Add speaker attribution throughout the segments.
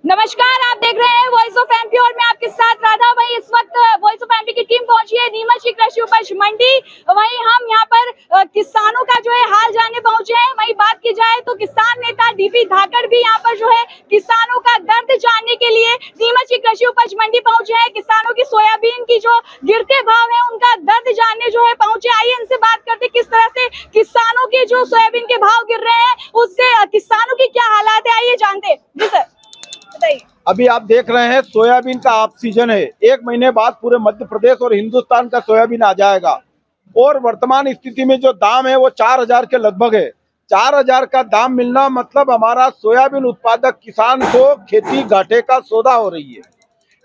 Speaker 1: नमस्कार, आप देख रहे हैं वॉइस ऑफ एमपी और मैं आपके साथ राधा। वहीं इस वक्त वॉइस ऑफ एमपी की टीम पहुंची है नीमच की कृषि उपज मंडी। वहीं हम यहां पर किसानों का जो है हाल जानने पहुंचे हैं। वहीं बात की जाए तो किसान नेता डीपी धाकड़ भी यहां पर जो है किसानों का दर्द जानने के लिए नीमच की कृषि उपज मंडी पहुंचे हैं। किसानों की सोयाबीन की जो गिरते भाव है उनका दर्द जानने जो है पहुंचे। आइए इनसे बात करते किस तरह से किसानों के जो सोयाबीन के भाव गिर रहे हैं उससे किसानों की क्या हालात है, आइए जानते हैं। जी सर,
Speaker 2: अभी आप देख रहे हैं सोयाबीन का ऑफ सीजन है। एक महीने बाद पूरे मध्य प्रदेश और हिंदुस्तान का सोयाबीन आ जाएगा और वर्तमान स्थिति में जो दाम है वो 4000 के लगभग है। 4000 का दाम मिलना मतलब हमारा सोयाबीन उत्पादक किसान को खेती घाटे का सौदा हो रही है।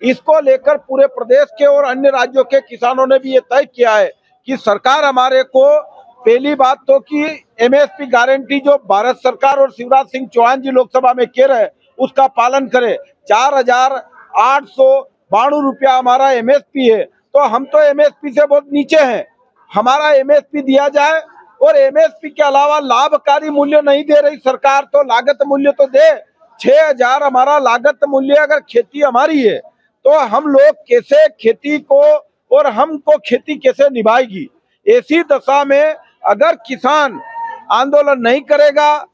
Speaker 2: इसको लेकर पूरे प्रदेश के और अन्य राज्यों के किसानों ने भी ये तय किया है कि सरकार हमारे को पहली बात तो कि एमएसपी गारंटी जो भारत सरकार और शिवराज सिंह चौहान जी लोकसभा में कह रहे उसका पालन करे। 4892 रुपया हमारा एमएसपी है, तो हम तो एमएसपी से बहुत नीचे हैं। हमारा एमएसपी दिया जाए और एमएसपी के अलावा लाभकारी मूल्य नहीं दे रही सरकार, तो लागत मूल्य तो दे। 6000 हमारा लागत मूल्य अगर खेती हमारी है तो हम लोग कैसे खेती को और हमको खेती कैसे निभाएगी। ऐसी दशा में अगर किसान आंदोलन नहीं करेगा,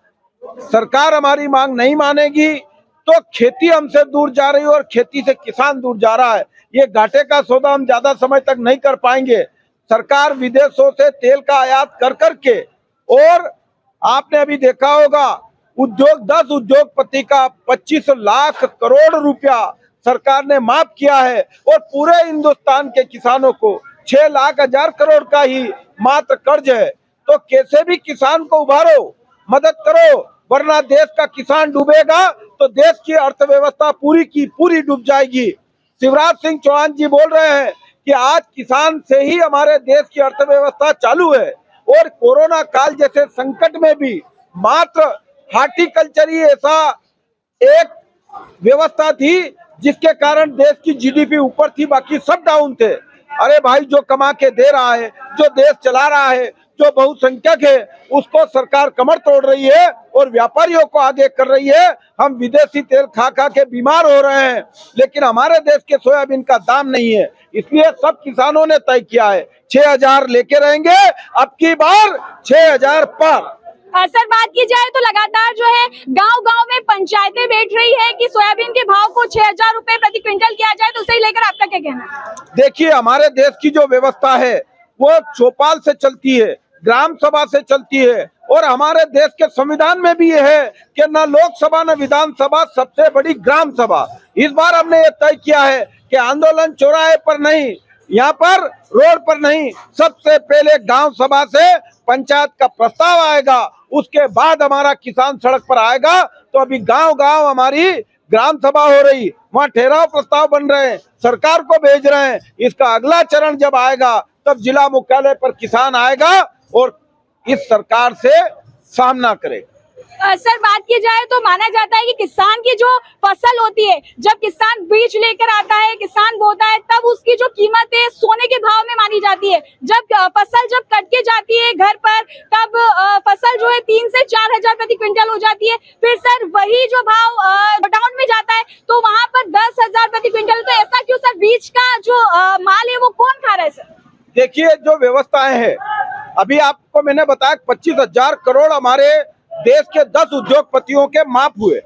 Speaker 2: सरकार हमारी मांग नहीं मानेगी तो खेती हमसे दूर जा रही है और खेती से किसान दूर जा रहा है। ये घाटे का सौदा हम ज्यादा समय तक नहीं कर पाएंगे। सरकार विदेशों से तेल का आयात कर करके, और आपने अभी देखा होगा 10 उद्योगपति का 25 लाख करोड़ रुपया सरकार ने माफ किया है और पूरे हिंदुस्तान के किसानों को 6 लाख हजार करोड़ का ही मात्र कर्ज है। तो कैसे भी किसान को उभारो, मदद करो, वरना देश का किसान डूबेगा तो देश की अर्थव्यवस्था पूरी की पूरी डूब जाएगी। शिवराज सिंह चौहान जी बोल रहे हैं कि आज किसान से ही हमारे देश की अर्थव्यवस्था चालू है और कोरोना काल जैसे संकट में भी मात्र हार्टिकल्चर ही ऐसा एक व्यवस्था थी जिसके कारण देश की जीडीपी ऊपर थी, बाकी सब डाउन थे। अरे भाई, जो कमा के दे रहा है, जो देश चला रहा है, जो बहुसंख्यक है, उसको सरकार कमर तोड़ रही है और व्यापारियों को आगे कर रही है। हम विदेशी तेल खा खा के बीमार हो रहे हैं, लेकिन हमारे देश के सोयाबीन का दाम नहीं है। इसलिए सब किसानों ने तय किया है 6000 लेके रहेंगे, अब की बार 6000 पर।
Speaker 1: सर, बात की जाए तो लगातार जो है गांव-गांव में पंचायतें बैठ रही है कि सोयाबीन के भाव को 6000 रुपए प्रति क्विंटल किया जाए, तो उसे लेकर आपका क्या कहना है?
Speaker 2: देखिए, हमारे देश की जो व्यवस्था है वो चौपाल से चलती है, ग्राम सभा से चलती है और हमारे देश के संविधान में भी ये है कि न लोकसभा न विधानसभा, सबसे बड़ी ग्राम सभा। इस बार हमने ये तय किया है कि आंदोलन चौराहे पर नहीं, यहाँ पर रोड पर नहीं, सबसे पहले गांव सभा से पंचायत का प्रस्ताव आएगा, उसके बाद हमारा किसान सड़क पर आएगा। तो अभी गांव गांव हमारी ग्राम सभा हो रही, वहाँ ठहराव प्रस्ताव बन रहे हैं, सरकार को भेज रहे हैं। इसका अगला चरण जब आएगा तब जिला मुख्यालय पर किसान आएगा और इस सरकार से सामना करेगा।
Speaker 1: सर, बात की जाए तो माना जाता है कि किसान की जो फसल होती है, जब किसान बीज लेकर आता है, किसान बोता है, तब उसकी जो कीमत है सोने के भाव में मानी जाती है। जब फसल कट के जाती है घर पर, तब फसल जो है 3 से 4000 प्रति क्विंटल हो जाती है। फिर सर वही जो भाव डाउन में जाता है तो वहाँ पर 10,000 प्रति क्विंटल। तो ऐसा क्यों सर? बीज का जो माल है वो कौन खा रहा है सर?
Speaker 2: देखिए, जो व्यवस्थाएं है, अभी आपको मैंने बताया 25,000 करोड़ हमारे देश के 10 उद्योगपतियों के माफ हुए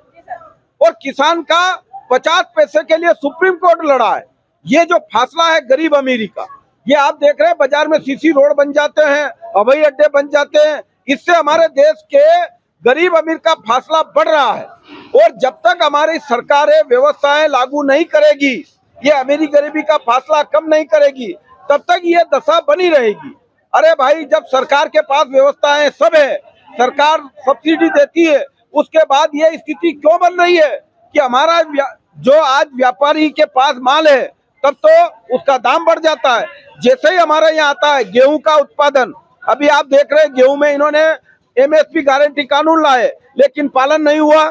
Speaker 2: और किसान का 50 पैसे के लिए सुप्रीम कोर्ट लड़ा है। ये जो फासला है गरीब अमीरी का, ये आप देख रहे हैं, बाजार में सीसी रोड बन जाते हैं, हवाई अड्डे बन जाते हैं, इससे हमारे देश के गरीब अमीर का फासला बढ़ रहा है। और जब तक हमारी सरकारें व्यवस्थाएं लागू नहीं करेगी, ये अमीरी गरीबी का फासला कम नहीं करेगी, तब तक ये दशा बनी रहेगी। अरे भाई, जब सरकार के पास व्यवस्थाएं सब है, सरकार सब्सिडी देती है, उसके बाद ये स्थिति क्यों बन रही है कि हमारा जो आज व्यापारी के पास माल है तब तो उसका दाम बढ़ जाता है। जैसे ही हमारे यहाँ आता है गेहूं का उत्पादन, अभी आप देख रहे हैं गेहूं में इन्होंने एमएसपी गारंटी कानून लाए लेकिन पालन नहीं हुआ।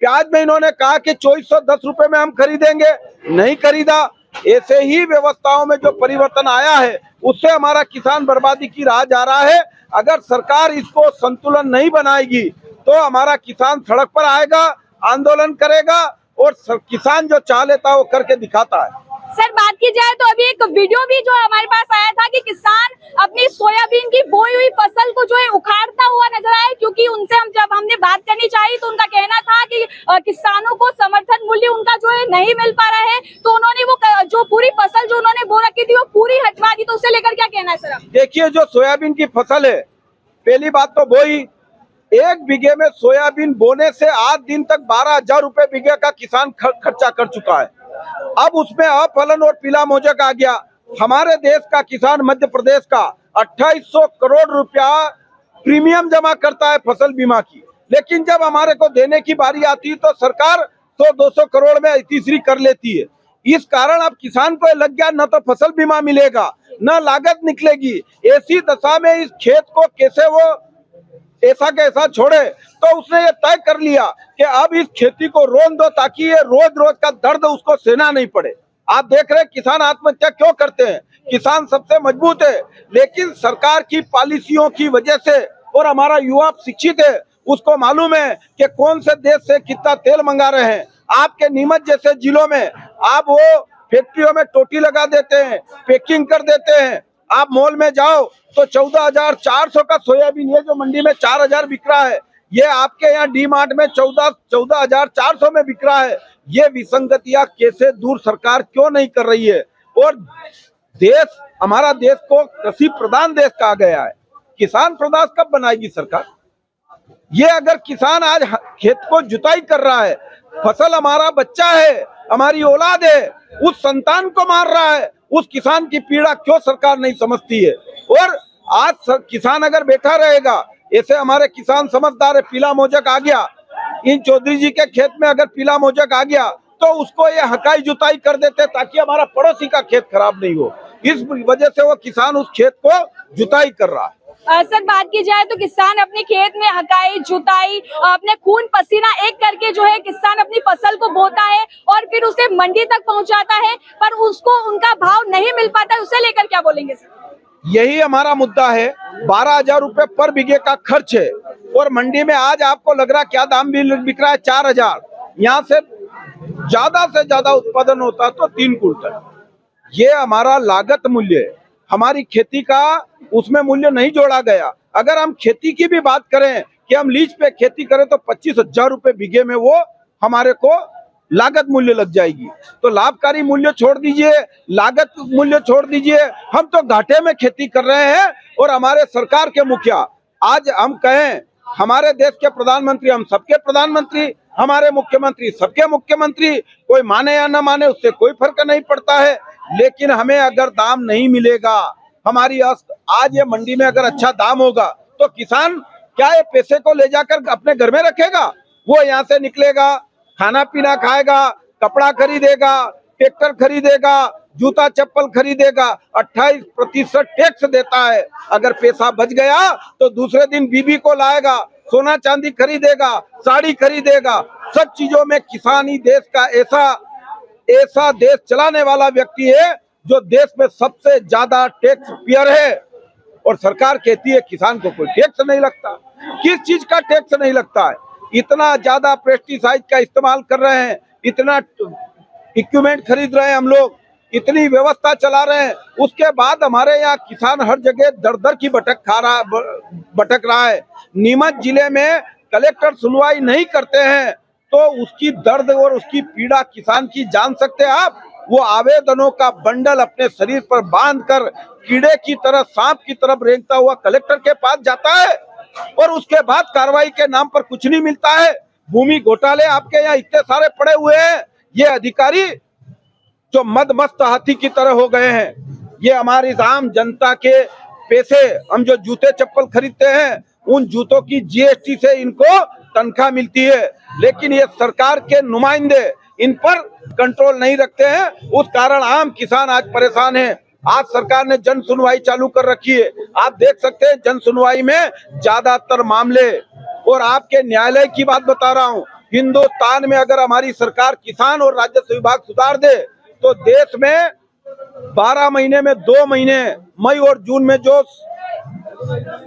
Speaker 2: प्याज में इन्होंने कहा कि 2410 रुपए में हम खरीदेंगे, नहीं खरीदा। ऐसे ही व्यवस्थाओं में जो परिवर्तन आया है उससे हमारा किसान बर्बादी की राह जा रहा है। अगर सरकार इसको संतुलन नहीं बनाएगी तो हमारा किसान सड़क पर आएगा, आंदोलन करेगा और किसान जो चाह लेता है वो करके दिखाता है।
Speaker 1: सर बात की जाए तो अभी एक वीडियो भी जो हमारे पास आया था कि किसान अपनी सोयाबीन की बोई हुई फसल को जो है उखाड़ता हुआ नजर आया, क्योंकि उनसे जब हमने बात करनी चाहिए तो उनका कहना था कि किसानों को समर्थन मूल्य उनका जो है नहीं मिल पा रहा है, तो उन्होंने वो जो पूरी फसल जो उन्होंने बो रखी थी वो पूरी हटवा दी। तो उसे लेकर क्या कहना है सर?
Speaker 2: देखिए, जो सोयाबीन की फसल है, पहली बात तो बोई, 1 बीघे में सोयाबीन बोने से 8 दिन तक 12,000 रुपए बीघे का किसान खर्चा कर चुका है। अब उसमें अफलन और पीला मोजक आ गया। हमारे देश का किसान मध्य प्रदेश का 2800 करोड़ रुपया प्रीमियम जमा करता है फसल बीमा की, लेकिन जब हमारे को देने की बारी आती है तो सरकार 100-200 करोड़ में तीसरी कर लेती है। इस कारण अब किसान को लग गया, न तो फसल बीमा मिलेगा न लागत निकलेगी। ऐसी दशा में इस खेत को कैसे वो ऐसा कैसा छोड़े, तो उसने ये तय कर लिया कि अब इस खेती को रोन दो ताकि ये रोज रोज का दर्द उसको सहना नहीं पड़े। आप देख रहे हैं किसान आत्महत्या क्यों करते हैं। किसान सबसे मजबूत है, लेकिन सरकार की पॉलिसियों की वजह से, और हमारा युवा शिक्षित है, उसको मालूम है कि कौन से देश से कितना तेल मंगा रहे हैं। आपके नीमच जैसे जिलों में आप वो फैक्ट्रियों में टोटी लगा देते हैं, पैकिंग कर देते हैं। आप मॉल में जाओ तो 14,400 का सोयाबीन, ये जो मंडी में 4,000 बिक रहा है, ये आपके यहाँ डी मार्ट में 14,400 में बिक रहा है। ये विसंगतियां कैसे दूर सरकार क्यों नहीं कर रही है? और देश, हमारा देश को कृषि प्रधान देश कहा गया है, किसान प्रधान कब बनाएगी सरकार? ये अगर किसान आज खेत को जुताई कर रहा है, फसल हमारा बच्चा है, हमारी औलाद है, उस संतान को मार रहा है, उस किसान की पीड़ा क्यों सरकार नहीं समझती है? और आज किसान अगर बैठा रहेगा, ऐसे हमारे किसान समझदार है, पीला मोजक आ गया, इन चौधरी जी के खेत में अगर पीला मोजक आ गया तो उसको ये हकाई जुताई कर देते ताकि हमारा पड़ोसी का खेत खराब नहीं हो। इस वजह से वो किसान उस खेत को जुताई कर रहा है।
Speaker 1: सर बात की जाए तो किसान अपने खेत में हकाई जुताई अपने खून पसीना एक करके जो है किसान अपनी फसल को बोता है और फिर उसे मंडी तक पहुंचाता है, पर उसको उनका भाव नहीं मिल पाता है। उसे लेकर क्या बोलेंगे सर?
Speaker 2: यही हमारा मुद्दा है। 12,000 रुपए पर बीघे का खर्च है और मंडी में आज आपको लग रहा क्या दाम भी बिक रहा है? 4,000। यहाँ से ज्यादा उत्पादन होता तो 3 कुंटल। ये हमारा लागत मूल्य है, हमारी खेती का उसमें मूल्य नहीं जोड़ा गया। अगर हम खेती की भी बात करें कि हम लीज पे खेती करें तो 25,000 रुपए बीघे में वो हमारे को लागत मूल्य लग जाएगी। तो लाभकारी मूल्य छोड़ दीजिए, लागत मूल्य छोड़ दीजिए, हम तो घाटे में खेती कर रहे हैं। और हमारे सरकार के मुखिया, आज हम कहें हमारे देश के प्रधानमंत्री, हम सबके प्रधानमंत्री, हमारे मुख्यमंत्री सबके मुख्यमंत्री, कोई माने या न माने उससे कोई फर्क नहीं पड़ता है, लेकिन हमें अगर दाम नहीं मिलेगा, हमारी आज ये मंडी में अगर अच्छा दाम होगा तो किसान क्या ये पैसे को ले जाकर अपने घर में रखेगा? वो यहाँ से निकलेगा, खाना पीना खाएगा, कपड़ा खरीदेगा, ट्रैक्टर खरीदेगा, जूता चप्पल खरीदेगा। 28% टैक्स देता है। अगर पैसा बच गया तो दूसरे दिन बीबी को लाएगा, सोना चांदी खरीदेगा, साड़ी खरीदेगा। सब चीजों में किसान ही देश का ऐसा देश चलाने वाला व्यक्ति है जो देश में सबसे ज्यादा टैक्स पेयर है। और सरकार कहती है किसान को कोई टैक्स नहीं लगता। किस चीज का टैक्स नहीं लगता है? इतना ज्यादा पेस्टिसाइड का इस्तेमाल कर रहे हैं, इतना इक्विपमेंट खरीद रहे हैं हम लोग, इतनी व्यवस्था चला रहे हैं, उसके बाद हमारे यहाँ किसान हर जगह दर दर की भटक रहा है। नीमच जिले में कलेक्टर सुनवाई नहीं करते हैं तो उसकी दर्द और उसकी पीड़ा किसान की जान सकते हैं आप। वो आवेदनों का बंडल अपने शरीर पर बांधकर कीड़े की तरह, सांप की तरफ रेंगता हुआ कलेक्टर के पास जाता है और उसके बाद कार्रवाई के नाम पर कुछ नहीं मिलता है। भूमि घोटाले आपके यहाँ इतने सारे पड़े हुए हैं। ये अधिकारी जो मदमस्त हाथी की तरह हो गए हैं। ये हमारी आम जनता के पैसे, हम जो जूते चप्पल खरीदते हैं उन जूतों की जीएसटी से इनको तनख्वाह मिलती है, लेकिन ये सरकार के नुमाइंदे इन पर कंट्रोल नहीं रखते हैं। उस कारण आम किसान आज परेशान है। आज सरकार ने जन सुनवाई चालू कर रखी है। आप देख सकते हैं जन सुनवाई में ज्यादातर मामले, और आपके न्यायालय की बात बता रहा हूँ, हिंदुस्तान में अगर हमारी सरकार किसान और राजस्व विभाग सुधार दे तो देश में 12 महीने में 2 महीने मई और जून में जो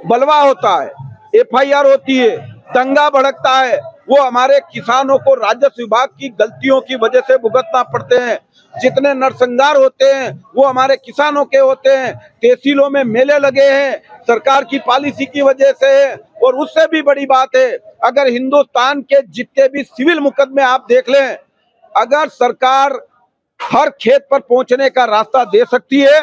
Speaker 2: बलवा होता है, FIR होती है, दंगा भड़कता है, वो हमारे किसानों को राजस्व विभाग की गलतियों की वजह से भुगतना पड़ते हैं। जितने नरसंहार होते हैं वो हमारे किसानों के होते हैं। तहसीलों में मेले लगे हैं सरकार की पॉलिसी की वजह से है। और उससे भी बड़ी बात है, अगर हिंदुस्तान के जितने भी सिविल मुकदमे आप देख लें, अगर सरकार हर खेत पर पहुंचने का रास्ता दे सकती है,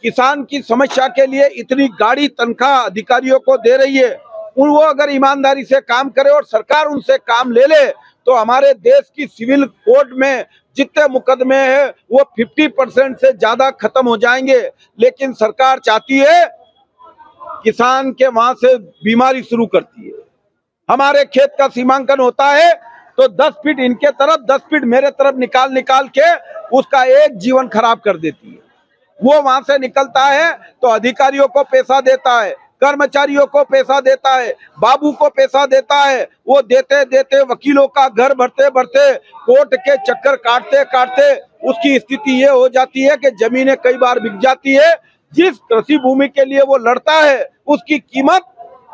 Speaker 2: किसान की समस्या के लिए इतनी गाड़ी तनख्वाह अधिकारियों को दे रही है, वो अगर ईमानदारी से काम करे और सरकार उनसे काम ले ले, तो हमारे देश की सिविल कोड में जितने मुकदमे हैं वो 50% से ज्यादा खत्म हो जाएंगे। लेकिन सरकार चाहती है किसान के वहां से बीमारी शुरू करती है। हमारे खेत का सीमांकन होता है तो 10 फीट इनके तरफ 10 फीट मेरे तरफ निकाल निकाल के उसका एक जीवन खराब कर देती है। वो वहां से निकलता है तो अधिकारियों को पैसा देता है, कर्मचारियों को पैसा देता है, बाबू को पैसा देता है। वो देते देते वकीलों का घर भरते भरते कोर्ट के चक्कर काटते काटते उसकी स्थिति ये हो जाती है कि जमीनें कई बार बिक जाती है। जिस कृषि भूमि के लिए वो लड़ता है उसकी कीमत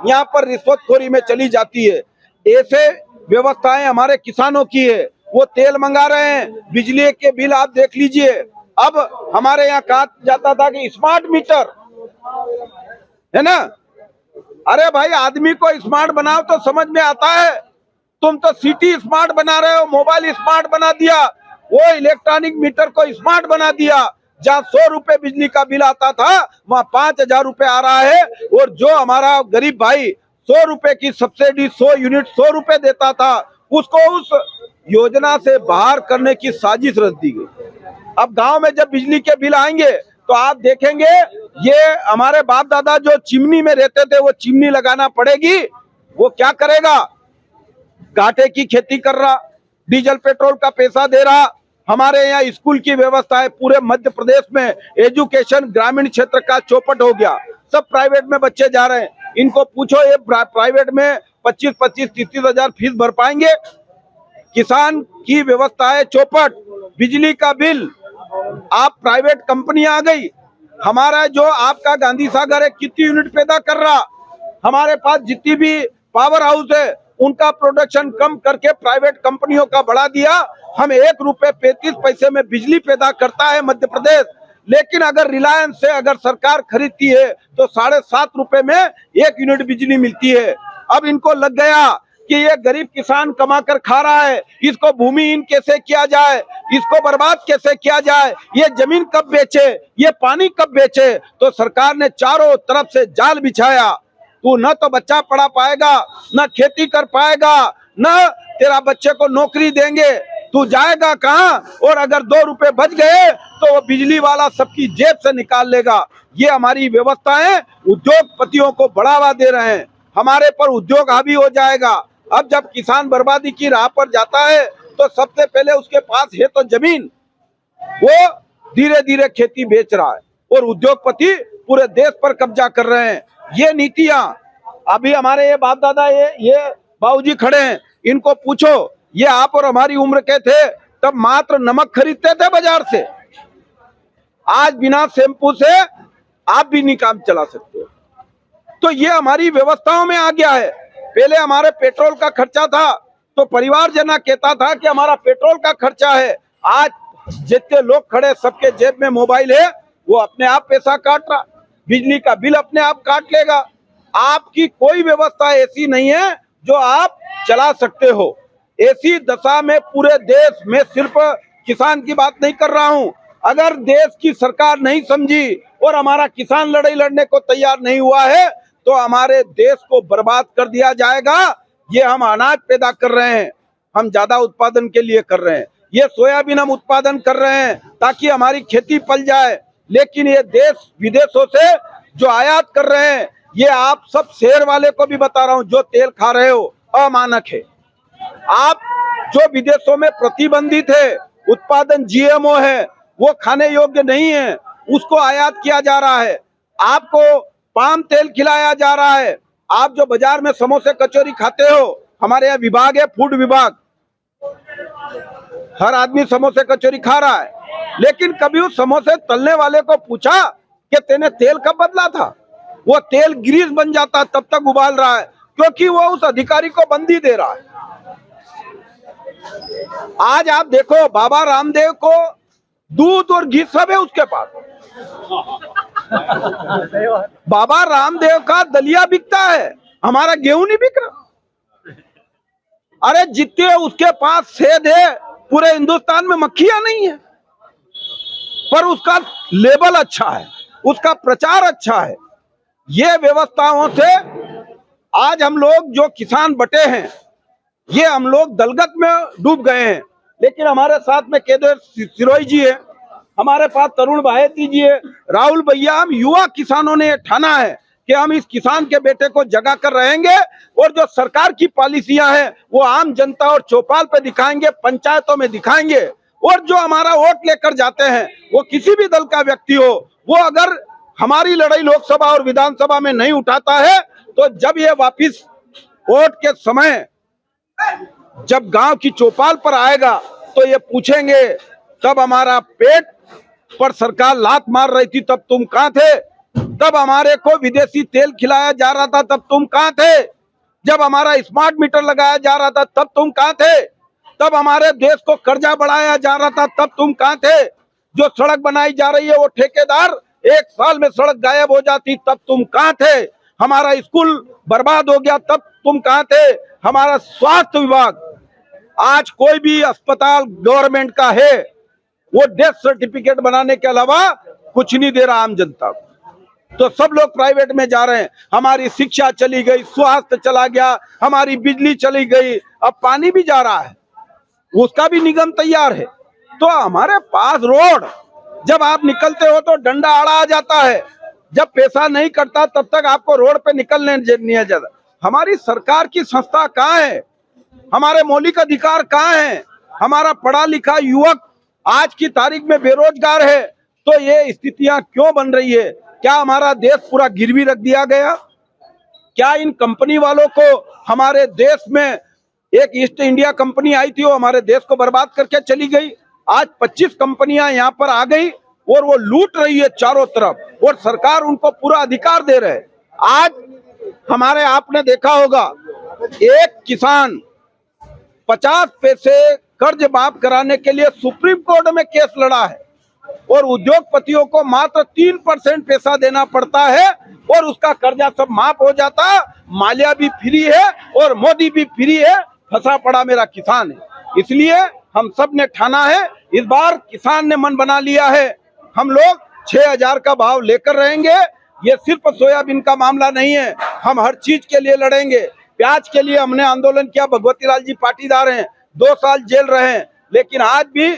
Speaker 2: यहाँ पर रिश्वतखोरी में चली जाती है। ऐसे व्यवस्थाएं हमारे किसानों की है। वो तेल मंगा रहे हैं, बिजली के बिल आप देख लीजिए। अब हमारे यहाँ कहा जाता था कि स्मार्ट मीटर है ना, अरे भाई आदमी को स्मार्ट बनाओ तो समझ में आता है। तुम तो सिटी स्मार्ट बना रहे हो, मोबाइल स्मार्ट बना दिया, वो इलेक्ट्रॉनिक मीटर को स्मार्ट बना दिया। जहाँ 100 रुपए बिजली का बिल आता था वहाँ 5,000 रुपए आ रहा है। और जो हमारा गरीब भाई 100 रुपए की सब्सिडी 100 यूनिट 100 रुपए देता था, उसको उस योजना से बाहर करने की साजिश रच दी गई। अब गांव में जब बिजली के बिल आएंगे तो आप देखेंगे ये हमारे बाप दादा जो चिमनी में रहते थे वो चिमनी लगाना पड़ेगी। वो क्या करेगा, घाटे की खेती कर रहा, डीजल पेट्रोल का पैसा दे रहा। हमारे यहाँ स्कूल की व्यवस्था है, पूरे मध्य प्रदेश में एजुकेशन ग्रामीण क्षेत्र का चौपट हो गया, सब प्राइवेट में बच्चे जा रहे हैं। इनको पूछो ये प्राइवेट में 25-30 हजार फीस भर पाएंगे? किसान की व्यवस्था है चौपट। बिजली का बिल, आप प्राइवेट कंपनी आ गई, हमारा जो आपका गांधी सागर है कितनी यूनिट पैदा कर रहा, हमारे पास जितनी भी पावर हाउस है उनका प्रोडक्शन कम करके प्राइवेट कंपनियों का बढ़ा दिया। हम 1 रुपए 35 पैसे में बिजली पैदा करता है मध्य प्रदेश। लेकिन अगर रिलायंस से अगर सरकार खरीदती है तो 7.5 रुपए में 1 यूनिट बिजली मिलती है। अब इनको लग गया कि ये गरीब किसान कमा कर खा रहा है, इसको भूमिहीन कैसे किया जाए, इसको बर्बाद कैसे किया जाए, ये जमीन कब बेचे, ये पानी कब बेचे। तो सरकार ने चारों तरफ से जाल बिछाया। तू न तो बच्चा पढ़ा पाएगा, न खेती कर पाएगा, न तेरा बच्चे को नौकरी देंगे, तू जाएगा कहाँ। और अगर 2 रुपए बच गए तो वो बिजली वाला सबकी जेब से निकाल लेगा। ये हमारी व्यवस्था है, उद्योगपतियों को बढ़ावा दे रहे हैं, हमारे पर उद्योग हावी हो जाएगा। अब जब किसान बर्बादी की राह पर जाता है तो सबसे पहले उसके पास है तो जमीन, वो धीरे धीरे खेती बेच रहा है और उद्योगपति पूरे देश पर कब्जा कर रहे हैं। ये नीतियां अभी हमारे ये बाप दादा ये बाबूजी खड़े हैं, इनको पूछो, ये आप और हमारी उम्र के थे तब मात्र नमक खरीदते थे बाजार से, आज बिना शैम्पू से आप भी नहीं काम चला सकते। तो ये हमारी व्यवस्थाओं में आ गया है। पहले हमारे पेट्रोल का खर्चा था तो परिवार जना कहता था कि हमारा पेट्रोल का खर्चा है। आज जितने लोग खड़े सबके जेब में मोबाइल है, वो अपने आप पैसा काट रहा, बिजली का बिल अपने आप काट लेगा। आपकी कोई व्यवस्था ऐसी नहीं है जो आप चला सकते हो। ऐसी दशा में पूरे देश में, सिर्फ किसान की बात नहीं कर रहा हूं, अगर देश की सरकार नहीं समझी और हमारा किसान लड़ाई लड़ने को तैयार नहीं हुआ है तो हमारे देश को बर्बाद कर दिया जाएगा। ये हम अनाज पैदा कर रहे हैं, हम ज्यादा उत्पादन के लिए कर रहे हैं, ये सोयाबीन हम उत्पादन कर रहे हैं ताकि हमारी खेती पल जाए। लेकिन ये देश विदेशों से जो आयात कर रहे हैं, ये आप सब शहर वाले को भी बता रहा हूं, जो तेल खा रहे हो अमानक है। आप जो विदेशों में प्रतिबंधित है, उत्पादन जीएमओ है, वो खाने योग्य नहीं है, उसको आयात किया जा रहा है। आपको पाम तेल खिलाया जा रहा है। आप जो बाजार में समोसे कचौरी खाते हो, हमारे यहाँ विभाग है फूड विभाग, हर आदमी समोसे कचौरी खा रहा है, लेकिन कभी उस समोसे तलने वाले को पूछा कि तेने तेल कब बदला था? वो तेल ग्रीस बन जाता तब तक उबाल रहा है, क्योंकि वो उस अधिकारी को बंदी दे रहा है। आज आप देखो बाबा रामदेव को दूध और घी सब है उसके पास। बाबा रामदेव का दलिया बिकता है, हमारा गेहूं नहीं बिक रहा। अरे जितने उसके पास सेध है पूरे हिंदुस्तान में मक्खियां नहीं है, पर उसका लेबल अच्छा है, उसका प्रचार अच्छा है। ये व्यवस्थाओं से आज हम लोग जो किसान बटे हैं, ये हम लोग दलगत में डूब गए हैं। लेकिन हमारे साथ में केदार सिरोही जी है, हमारे पास तरुण भायती जी है, राहुल भैया, हम युवा किसानों ने ठाना है कि हम इस किसान के बेटे को जगा कर रहेंगे और जो सरकार की पॉलिसियां हैं वो आम जनता और चौपाल पे दिखाएंगे, पंचायतों में दिखाएंगे। और जो हमारा वोट लेकर जाते हैं वो किसी भी दल का व्यक्ति हो, वो अगर हमारी लड़ाई लोकसभा और विधानसभा में नहीं उठाता है तो जब ये वापिस वोट के समय जब गांव की चौपाल पर आएगा तो ये पूछेंगे, तब हमारा पेट पर सरकार लात मार रही थी तब तुम कहां थे? तब हमारे को विदेशी तेल खिलाया जा रहा था तब तुम कहां थे? जब हमारा स्मार्ट मीटर लगाया जा रहा था तब तुम कहां थे? तब हमारे देश को कर्जा बढ़ाया जा रहा था तब तुम कहां थे? जो सड़क बनाई जा रही है वो ठेकेदार 1 साल में सड़क गायब हो जाती तब तुम कहां थे? हमारा स्कूल बर्बाद हो गया तब तुम कहां थे? हमारा स्वास्थ्य विभाग, आज कोई भी अस्पताल गवर्नमेंट का है वो डेथ सर्टिफिकेट बनाने के अलावा कुछ नहीं दे रहा आम जनता को, तो सब लोग प्राइवेट में जा रहे हैं। हमारी शिक्षा चली गई, स्वास्थ्य चला गया, हमारी बिजली चली गई, अब पानी भी जा रहा है, उसका भी निगम तैयार है। तो हमारे पास रोड, जब आप निकलते हो तो डंडा आड़ा आ जाता है, जब पैसा नहीं करता तब तक आपको रोड पे निकलने नहीं जाता। हमारी सरकार की संस्था कहाँ है? हमारे मौलिक अधिकार कहाँ है? हमारा पढ़ा लिखा युवक आज की तारीख में बेरोजगार है, तो ये स्थितियां क्यों बन रही है? क्या हमारा देश पूरा गिरवी रख दिया गया? क्या इन कंपनी वालों को, हमारे देश में एक ईस्ट इंडिया कंपनी आई थी वो हमारे देश को बर्बाद करके चली गई, आज 25 कंपनियां यहाँ पर आ गई और वो लूट रही है चारों तरफ और सरकार उनको पूरा अधिकार दे रहे है। आज हमारे आपने देखा होगा एक किसान 50 पैसे कर्ज माफ कराने के लिए सुप्रीम कोर्ट में केस लड़ा है और उद्योगपतियों को मात्र 3% पैसा देना पड़ता है और उसका कर्जा सब माफ हो जाता। माल्या भी फ्री है और मोदी भी फ्री है, फंसा पड़ा मेरा किसान है। इसलिए हम सब ने ठाना है, इस बार किसान ने मन बना लिया है, हम लोग 6000 का भाव लेकर रहेंगे। ये सिर्फ सोयाबीन का मामला नहीं है, हम हर चीज के लिए लड़ेंगे। प्याज के लिए हमने आंदोलन किया, भगवती लाल जी पाटीदार हैं, 2 साल जेल रहे, लेकिन आज भी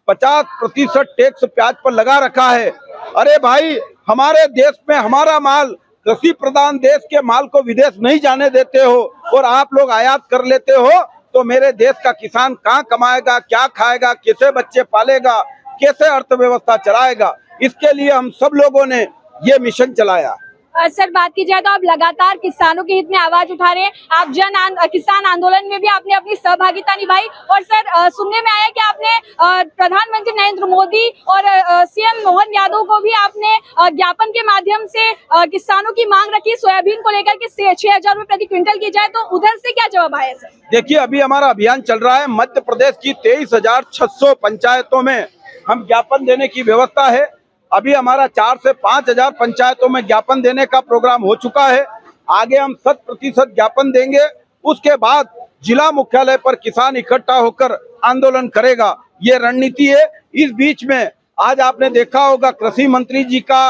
Speaker 2: 50% टैक्स प्याज पर लगा रखा है। अरे भाई, हमारे देश में हमारा माल, कृषि प्रधान देश के माल को विदेश नहीं जाने देते हो और आप लोग आयात कर लेते हो, तो मेरे देश का किसान कहाँ कमाएगा, क्या खाएगा, कैसे बच्चे पालेगा, कैसे अर्थव्यवस्था चलाएगा? इसके लिए हम सब लोगों ने ये मिशन चलाया।
Speaker 1: सर, बात की जाए तो आप लगातार किसानों के हित में आवाज उठा रहे हैं, आप किसान आंदोलन में भी आपने अपनी सहभागिता निभाई और सर सुनने में आया कि आपने प्रधानमंत्री नरेंद्र मोदी और सीएम मोहन यादव को भी आपने ज्ञापन के माध्यम से किसानों की मांग रखी सोयाबीन को लेकर के 6000 रुपए प्रति क्विंटल की जाए, तो उधर से क्या जवाब आया सर?
Speaker 2: देखिए, अभी हमारा अभियान चल रहा है, मध्य प्रदेश की 23,600 पंचायतों में हम ज्ञापन देने की व्यवस्था है। अभी हमारा 4 से 5,000 पंचायतों में ज्ञापन देने का प्रोग्राम हो चुका है। आगे हम 100% ज्ञापन देंगे, उसके बाद जिला मुख्यालय पर किसान इकट्ठा होकर आंदोलन करेगा, ये रणनीति है। इस बीच में आज आपने देखा होगा कृषि मंत्री जी का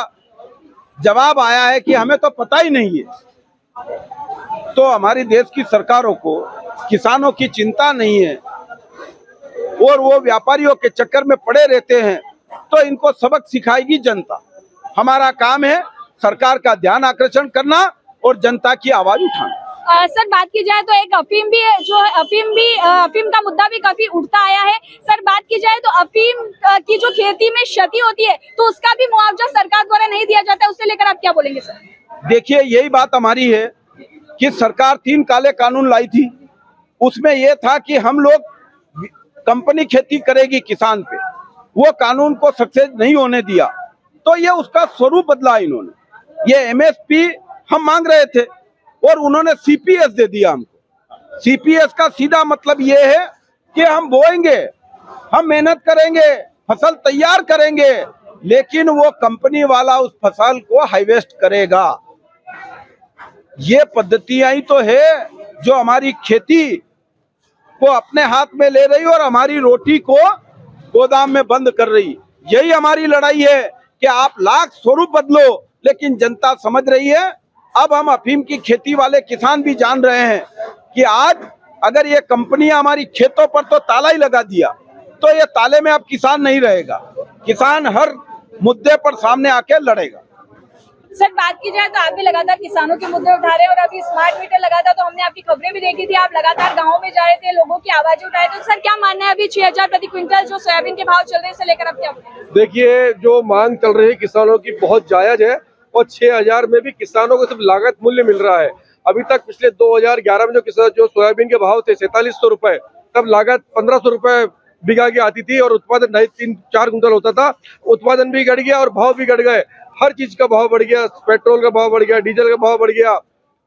Speaker 2: जवाब आया है कि हमें तो पता ही नहीं है। तो हमारी देश की सरकारों को किसानों की चिंता नहीं है और वो व्यापारियों के चक्कर में पड़े रहते हैं, तो इनको सबक सिखाएगी जनता। हमारा काम है सरकार का ध्यान आकर्षण करना और जनता की आवाज उठाना।
Speaker 1: सर, बात की जाए तो एक अफीम भी है, जो अफीम का मुद्दा भी काफी उठता आया है। सर, बात की जाए तो अफीम की जो खेती में क्षति होती है तो उसका भी मुआवजा सरकार द्वारा नहीं दिया जाता है, उससे लेकर आप क्या बोलेंगे सर?
Speaker 2: देखिए, यही बात हमारी है कि सरकार 3 काले कानून लाई थी, उसमें यह था कि हम लोग कंपनी खेती करेगी किसान पे, वो कानून को सक्सेस नहीं होने दिया, तो ये उसका स्वरूप बदला इन्होंने। ये एमएसपी हम मांग रहे थे और उन्होंने सीपीएस दे दिया हमको। सीपीएस का सीधा मतलब ये है कि हम बोएंगे, हम मेहनत करेंगे, फसल तैयार करेंगे, लेकिन वो कंपनी वाला उस फसल को हार्वेस्ट करेगा। ये पद्धतियां ही तो है जो हमारी खेती को अपने हाथ में ले रही और हमारी रोटी को गोदाम में बंद कर रही। यही हमारी लड़ाई है कि आप लाख स्वरूप बदलो, लेकिन जनता समझ रही है। अब हम अफीम की खेती वाले किसान भी जान रहे हैं कि आज अगर ये कंपनी हमारी खेतों पर तो ताला ही लगा दिया, तो ये ताले में अब किसान नहीं रहेगा। किसान हर मुद्दे पर सामने आके लड़ेगा।
Speaker 1: सर बात की जाए तो आप भी लगातार किसानों के मुद्दे उठा रहे हैं और अभी स्मार्ट मीटर लगा था तो हमने आपकी खबरें भी देखी थी, आप लगातार गाँव में जा रहे थे, लोगों की आवाजें उठाए। तो सर क्या मानना है अभी 6,000 प्रति क्विंटल जो सोयाबीन के भाव चल रहे हैं इसे लेकर आप क्या बोलेंगे?
Speaker 3: देखिए, जो मांग चल रही है किसानों की बहुत जायज है और 6,000 में भी किसानों को सिर्फ लागत मूल्य मिल रहा है। अभी तक पिछले 2011 में जो सोयाबीन के भाव थे 4700 रुपए, तब लागत 1500 रुपए बिगा के आती थी और उत्पादन 2.5-3-4 कुंटल होता था। उत्पादन भी घट गया और भाव भी घट गए। हर चीज का भाव बढ़ गया, पेट्रोल का भाव बढ़ गया, डीजल का भाव बढ़ गया,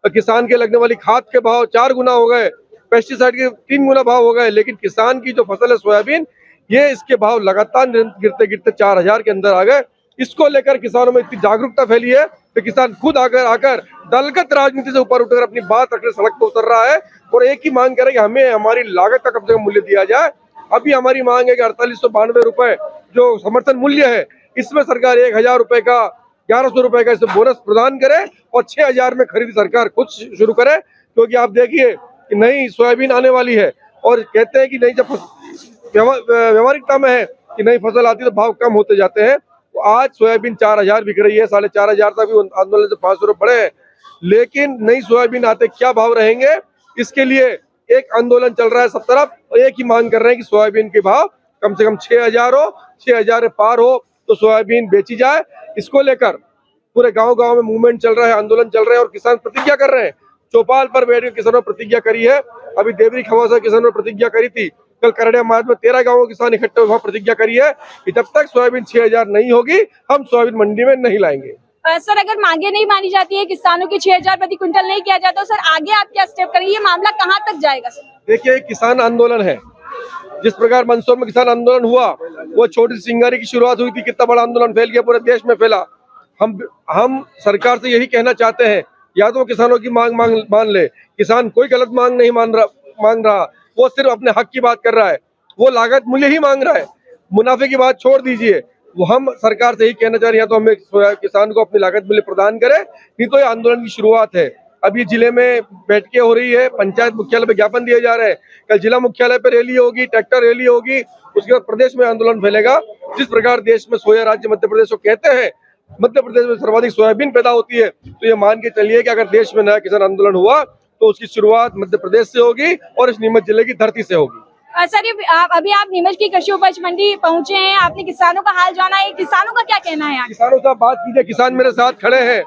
Speaker 3: किसान के लगने वाली खाद के भाव 4 गुना हो गए, पेस्टिसाइड के 3 गुना भाव हो गए। लेकिन किसान की जो फसल है सोयाबीन, ये इसके भाव लगातार गिरते गिरते 4,000 के अंदर आ गए। इसको लेकर किसानों में इतनी जागरूकता फैली है कि किसान खुद आकर दलगत राजनीति से ऊपर उठकर अपनी बात रखने सड़क पर उतर रहा है और एक ही मांग कर रहा है कि हमें हमारी लागत का कम से कम मूल्य दिया जाए। अभी हमारी मांग है कि 4892 रुपए जो समर्थन मूल्य है, इसमें सरकार 1,000 रुपए का 1,100 रुपए का इसे बोनस प्रदान करे और 6,000 में खरीद सरकार खुद शुरू करे। क्योंकि आप देखिए कि नई सोयाबीन आने वाली है और कहते हैं कि नहीं, जब व्यवहारिकता में है कि नई फसल आती है तो भाव कम होते जाते हैं। तो आज सोयाबीन 4,000 बिक रही है, 4,500 तक भी आंदोलन से 500 रुपए बढ़े हैं। लेकिन नई सोयाबीन आते क्या भाव रहेंगे, इसके लिए एक आंदोलन चल रहा है सब तरफ और एक ही मांग कर रहे हैं कि सोयाबीन के भाव कम से कम 6,000 हो, 6,000 पार हो तो सोयाबीन बेची जाए। इसको लेकर पूरे गांव-गांव में मूवमेंट चल रहा है, आंदोलन चल रहे हैं और किसान प्रतिज्ञा कर रहे हैं। चौपाल पर बैठ कर किसानों ने प्रतिज्ञा करी है। अभी देवरी खवासा किसानों ने प्रतिज्ञा करी थी। कल करड़िया मार्च में 13 गांवों के किसान इकट्ठे हुए प्रतिज्ञा करी है कि जब तक सोयाबीन 6,000 नहीं होगी हम सोयाबीन मंडी में नहीं लाएंगे।
Speaker 1: सर अगर मांगे नहीं मानी जाती है, किसानों की 6,000 प्रति क्विंटल नहीं किया जाता, तो सर आगे आप क्या स्टेप करेंगे? ये मामला कहाँ तक जाएगा सर?
Speaker 3: देखिए, किसान आंदोलन है। जिस प्रकार मंदसौर में किसान आंदोलन हुआ, वो छोटी चिंगारी की शुरुआत हुई थी, कितना बड़ा आंदोलन फैल गया, पूरे देश में फैला। हम सरकार से यही कहना चाहते हैं, या तो किसानों की मांग मान ले। किसान कोई गलत मांग नहीं मांग रहा, वो सिर्फ अपने हक की बात कर रहा है, वो लागत मूल्य ही मांग रहा है। मुनाफे की बात छोड़ दीजिए। वो हम सरकार से यही कहना चाह रहे हैं, या तो हमें किसान को अपनी लागत मूल्य प्रदान करे, नहीं तो ये आंदोलन की शुरुआत है। अभी जिले में बैठकें हो रही है, पंचायत मुख्यालय पे ज्ञापन दिए जा रहे हैं, कल जिला मुख्यालय पे रैली होगी, ट्रैक्टर रैली होगी, उसके बाद प्रदेश में आंदोलन फैलेगा। जिस प्रकार देश में सोया राज्य मध्य प्रदेश को कहते हैं, मध्य प्रदेश में सर्वाधिक सोयाबीन पैदा होती है, तो ये मान के चलिए कि अगर देश में नया किसान आंदोलन हुआ तो उसकी शुरुआत मध्य प्रदेश से होगी और इस नीमच जिले की धरती से होगी।
Speaker 1: सर अभी आप नीमच की कृषि उपज मंडी पहुंचे हैं, आपने किसानों का हाल जाना है, किसानों का क्या कहना है?
Speaker 3: किसानों से बात कीजिए, किसान मेरे साथ खड़े हैं,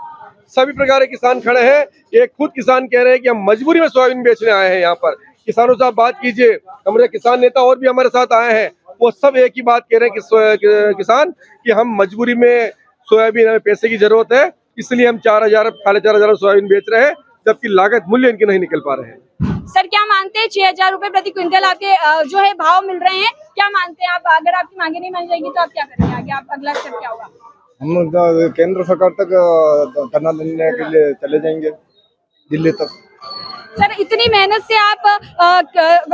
Speaker 3: सभी प्रकार के किसान खड़े हैं। एक खुद किसान कह रहे हैं कि हम मजबूरी में सोयाबीन बेचने आए हैं यहाँ पर। किसानों से आप बात कीजिए, हमारे किसान नेता और भी हमारे साथ आए हैं, वो सब एक ही बात कह रहे हैं कि किसान कि हम मजबूरी में सोयाबीन, हमें पैसे की जरूरत है, इसलिए हम 4,000 4,500 सोयाबीन बेच रहे हैं, जबकि लागत मूल्य इनके नहीं निकल पा रहे हैं।
Speaker 1: सर क्या मानते हैं 6,000 रुपए प्रति क्विंटल आपके जो है भाव मिल रहे हैं, क्या मानते हैं आप? अगर आपकी मांगे नहीं मानी जाएगी तो आप क्या करेंगे आगे? आप अगला स्टेप क्या होगा?
Speaker 4: हम केंद्र सरकार तक धरना देने के लिए चले जाएंगे, दिल्ली तक।
Speaker 1: सर इतनी मेहनत से आप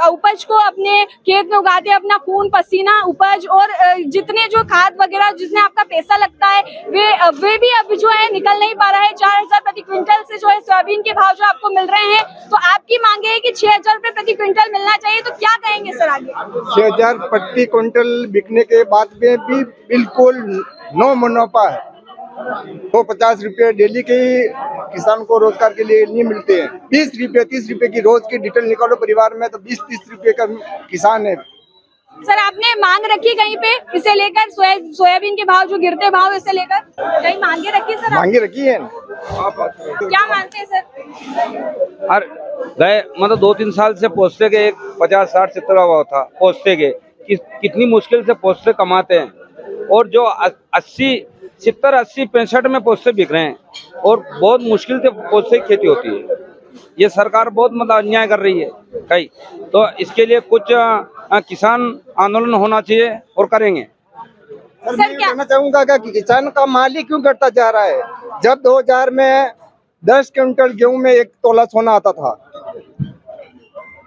Speaker 1: उपज को अपने खेत में उगाते हैं, अपना खून पसीना उपज और जितने जो खाद वगैरह जिसमें आपका पैसा लगता है वे भी अब जो है निकल नहीं पा रहा है। 4,000 प्रति क्विंटल से जो है सोयाबीन के भाव जो आपको मिल रहे हैं, तो आपकी मांगे है कि 6,000 रुपए प्रति क्विंटल मिलना चाहिए, तो क्या कहेंगे सर आगे?
Speaker 4: 6,000 प्रति क्विंटल बिकने के बाद में भी बिल्कुल नो मुनाफा है। तो 50 रुपये डेली के किसान को रोजगार के लिए नहीं मिलते हैं। 20 रुपये 30 रुपये की रोज की डिटेल निकालो परिवार में, तो 20-30 रुपये का किसान है।
Speaker 1: सर आपने मांग रखी कहीं पे इसे लेकर, सोयाबीन के भाव जो गिरते भाव इसे लेकर कहीं मांगे रखी सर?
Speaker 4: मांगे रखी है।
Speaker 1: क्या मानते हैं सर?
Speaker 5: हर गए मतलब 2-3 साल से पोस्ते के एक 50-60-70 भाव था पोस्ते के, कितनी मुश्किल से पोस्ते कमाते हैं, और जो 70-80-65 में पोस्ते बिक रहे हैं और बहुत मुश्किल से पोस्ते की खेती होती है। ये सरकार बहुत मतलब अन्याय कर रही है कई, तो इसके लिए कुछ किसान आंदोलन होना चाहिए और करेंगे।
Speaker 4: सर मैं
Speaker 1: क्या-
Speaker 4: कहना चाहूंगा कि किसान का माल ही क्यों घटता जा रहा है। जब 2000 में 10 क्विंटल गेहूं में 1 तोला सोना आता था,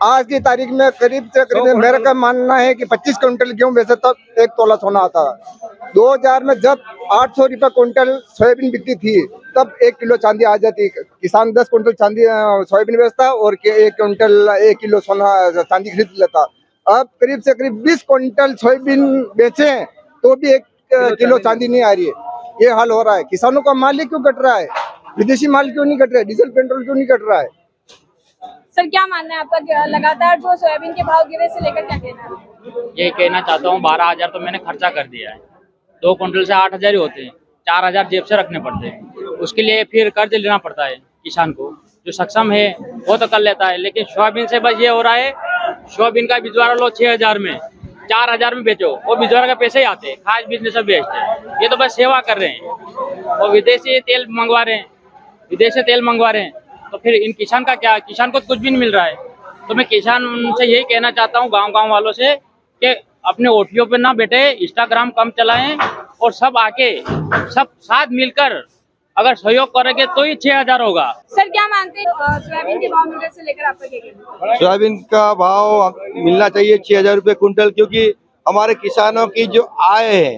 Speaker 4: आज की तारीख में करीब से करीब मेरा का मानना है कि 25 क्विंटल गेहूं वैसे तब 1 तोला सोना आता था। 2000 में जब 800 रुपए क्विंटल सोयाबीन बिकती थी, तब 1 किलो चांदी आ जाती। किसान 10 क्विंटल चांदी सोयाबीन बेचता और 1 क्विंटल 1 किलो सोना चांदी खरीद लेता। अब करीब से करीब 20 क्विंटल सोयाबीन बेचे तो भी 1 किलो चांदी नहीं आ रही है। ये हाल हो रहा है। किसानों का माल ही क्यों घट रहा है? विदेशी माल क्यों नहीं घट रहा है? डीजल पेट्रोल क्यों नहीं घट रहा है?
Speaker 1: सर क्या मानना है आपका कि लगातार जो सोयाबीन के भाव गिरे से लेकर क्या कहना है?
Speaker 6: ये कहना चाहता हूँ 12,000 तो मैंने खर्चा कर दिया है। 2 क्विंटल से 8,000 ही होते हैं, 4,000 जेब से रखने पड़ते हैं। उसके लिए फिर कर्ज लेना पड़ता है किसान को। जो सक्षम है वो तो कर लेता है, लेकिन सोयाबीन से बस ये हो रहा है, सोयाबीन का बिजवारा लो 6,000 में, 4,000 में बेचो, वो बिजवारा के पैसे ही आते हैं, खाद बिजनेस सब बेचते हैं। ये तो बस सेवा कर रहे हैं और विदेशी तेल मंगवा रहे हैं, विदेश से तेल मंगवा रहे हैं। तो फिर इन किसान का क्या? किसान को कुछ भी नहीं मिल रहा है। तो मैं किसान से यही कहना चाहता हूँ गांव वालों से कि अपने ओटियों पे ना बैठे, इंस्टाग्राम कम चलाएं और सब आके सब साथ मिलकर अगर सहयोग करेंगे तो ही 6,000 होगा।
Speaker 1: सर क्या मानते हैं सोयाबीन के भाव गिरे से लेकर आपका क्या कहना है?
Speaker 7: सोयाबीन का भाव मिलना चाहिए 6,000 रुपये कुंटल, क्योंकि हमारे किसानों की जो आय है